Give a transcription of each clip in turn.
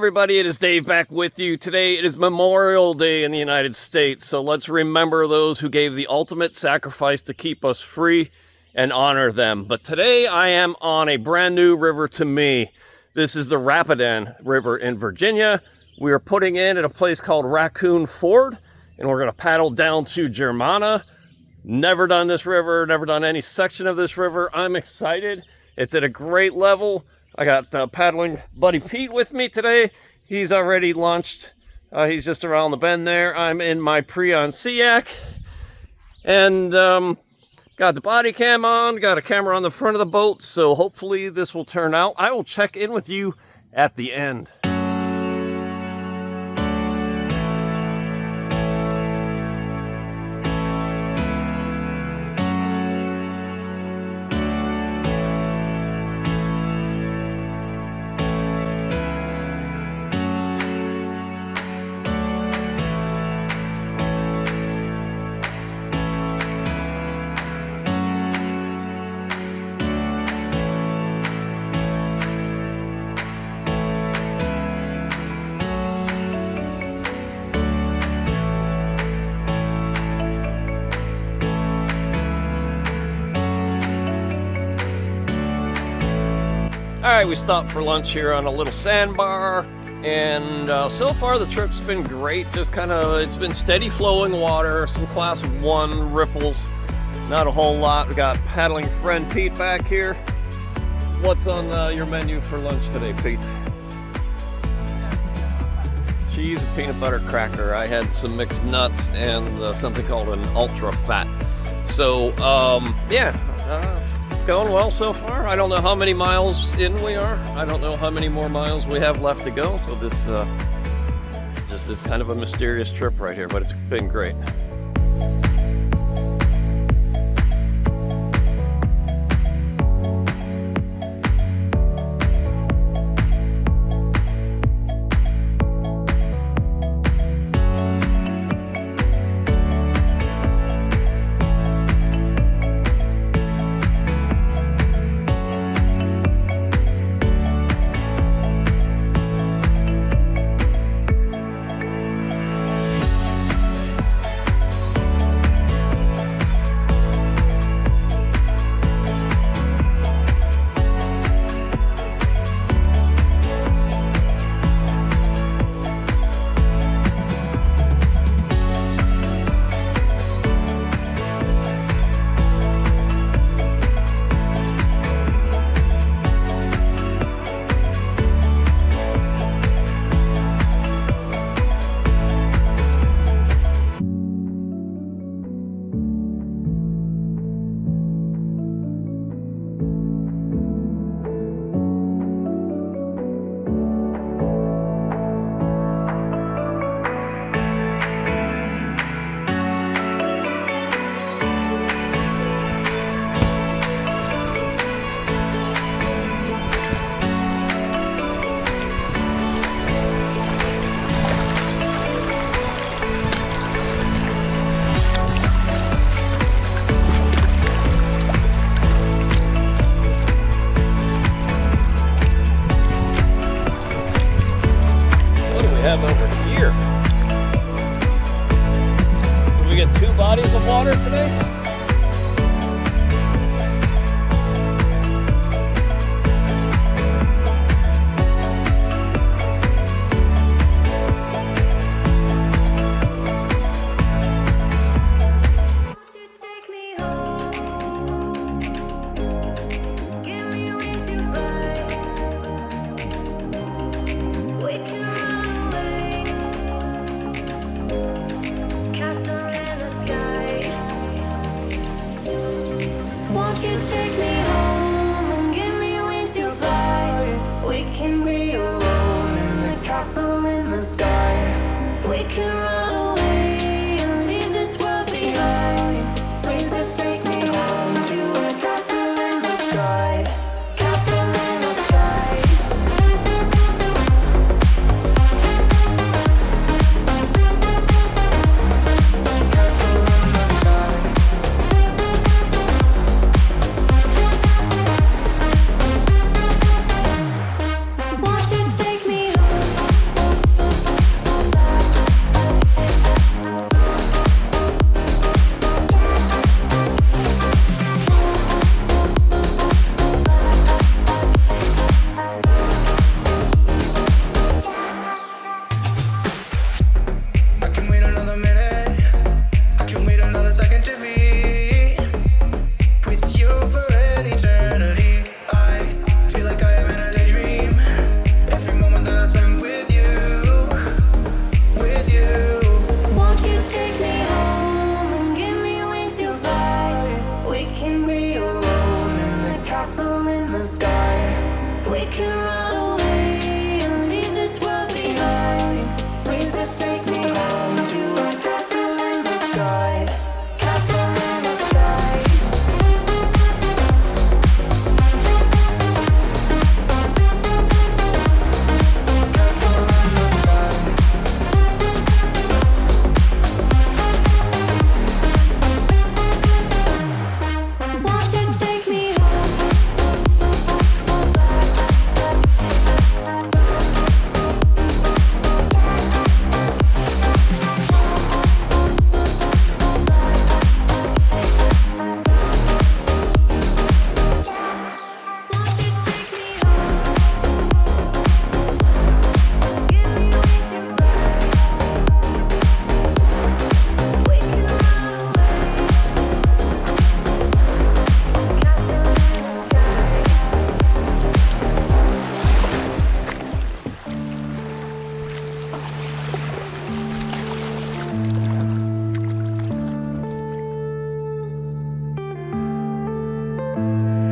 everybody, it is Dave back with you. Today it is Memorial Day in the United States, so let's remember those who gave the ultimate sacrifice to keep us free and honor them. But today I am on a brand new river to me. This is the Rapidan River in Virginia. We are putting in at a place called Racoon Ford, and we're going to paddle down to Germana. Never done this river, never done any section of this river. I'm excited. It's at a great level. I got paddling buddy Pete with me today. He's already launched. He's just around the bend there. I'm in my pre-on Kayak, and got the body cam on, got a camera on the front of the boat, so hopefully this will turn out. I will check in with you at the end. Alright, we stopped for lunch here on a little sandbar, and so far the trip's been great. Just it's been steady flowing water, some class 1 riffles, not a whole lot. We got paddling friend Pete back here. What's on your menu for lunch today, Pete? Cheese and peanut butter cracker. I had some mixed nuts and something called an UltraFat. So, going well so far. I don't know how many miles in we are. I don't know how many more miles we have left to go. So this just this kind of a mysterious trip right here, but it's been great.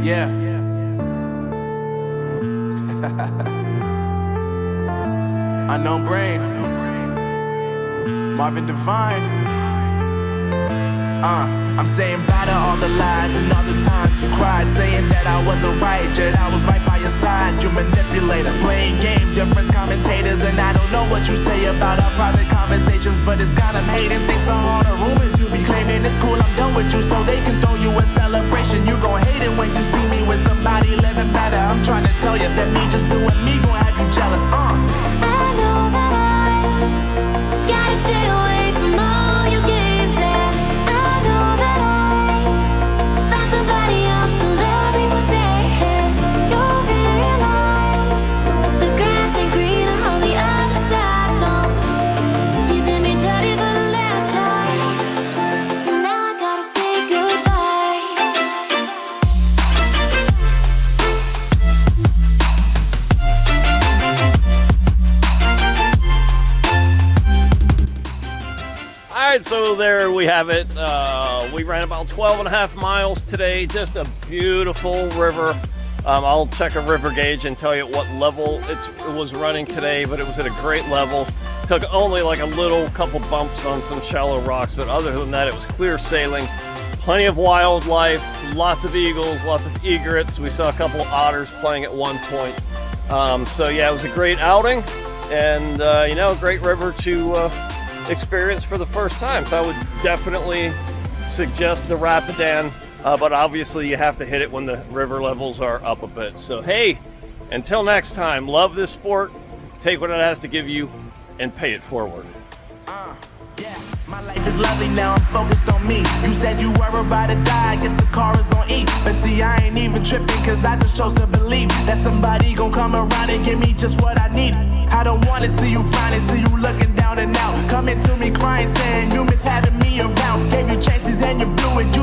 Yeah. Unknown Brain, Marvin Divine. I'm saying bye to all the lies and all the times you cried, saying that I wasn't right, yet I was right by your side. You manipulator, playing games, your friends commentators, and I don't know what you say about our private conversations, but it's got them hating. Thanks to all the rumors you be claiming. It's cool, I'm done with you, so they can throw you a celebration. You gon' hate it when you see me with somebody living better. I'm trying to tell you that me just doing me gon' have you jealous. I know that I gotta stay away from all your games, yeah. I know that I found somebody else to love me one day, yeah. You'll realize the grass ain't greener on the other side, no. You did me dirty for the last time, so now I gotta say goodbye. All right, so there we have it. We ran about 12.5 miles today. Just a beautiful river. I'll check a river gauge and tell you what level it was running today, but it was at a great level. Took only like a little couple bumps on some shallow rocks, but other than that, it was clear sailing. Plenty of wildlife, lots of eagles, lots of egrets. We saw a couple of otters playing at one point. So yeah, it was a great outing, and you know, a great river to experience for the first time. So I would definitely suggest the Rapidan, but obviously you have to hit it when the river levels are up a bit. So hey, until next time, love this sport, take what it has to give you, and pay it forward. Yeah, my life is lovely now, I'm focused on me. You said you were about to die, I guess the car is on E. But see, I ain't even tripping, cause I just chose to believe that somebody gon' come around and give me just what I need. I don't wanna see you finally, see you looking down and out, coming to me crying, saying you miss having me around. Gave you chances and you blew it,